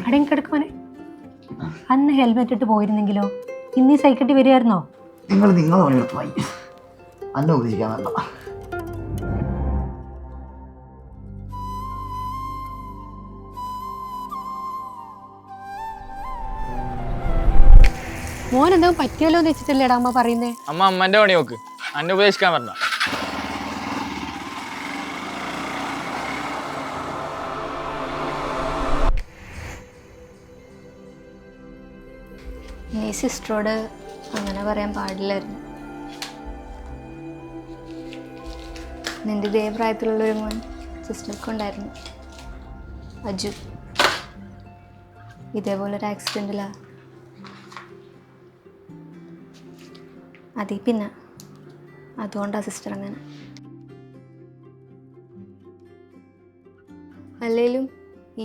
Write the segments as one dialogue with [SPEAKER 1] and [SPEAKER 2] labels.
[SPEAKER 1] അടങ്ങിക്കിടക്കുമോനെ. അന്ന് ഹെൽമെറ്റ് ഇട്ട് പോയിരുന്നെങ്കിലോ ഇന്നീ സൈക്കിട്ടി വരുമായിരുന്നോ?
[SPEAKER 2] നിങ്ങൾ പണിയെടുത്ത് പോയി അന്നെ ഉപദേശിക്കാൻ വേണ്ട.
[SPEAKER 1] മോൻ എന്താ പറ്റിയല്ലോ എന്ന് വെച്ചിട്ടല്ലേടാ അമ്മ പറയുന്നേ.
[SPEAKER 3] അമ്മന്റെ പണി നോക്ക്, അന്നെ ഉപദേശിക്കാൻ പറഞ്ഞ.
[SPEAKER 4] നീ സിസ്റ്ററോട് അങ്ങനെ പറയാൻ പാടില്ലായിരുന്നു. നിന്റെ ഇതേ പ്രായത്തിലുള്ളൊരു മോൻ സിസ്റ്റർക്കുണ്ടായിരുന്നു, അജു. ഇതേപോലൊരു ആക്സിഡൻറ്റിലാ. അതീ പിന്നെ അതുകൊണ്ടാണ് സിസ്റ്റർ അങ്ങനെ. അല്ലേലും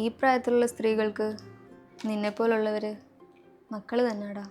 [SPEAKER 4] ഈ പ്രായത്തിലുള്ള സ്ത്രീകൾക്ക് നിന്നെപ്പോലുള്ളവർ മക്കൾ തന്നെടാ.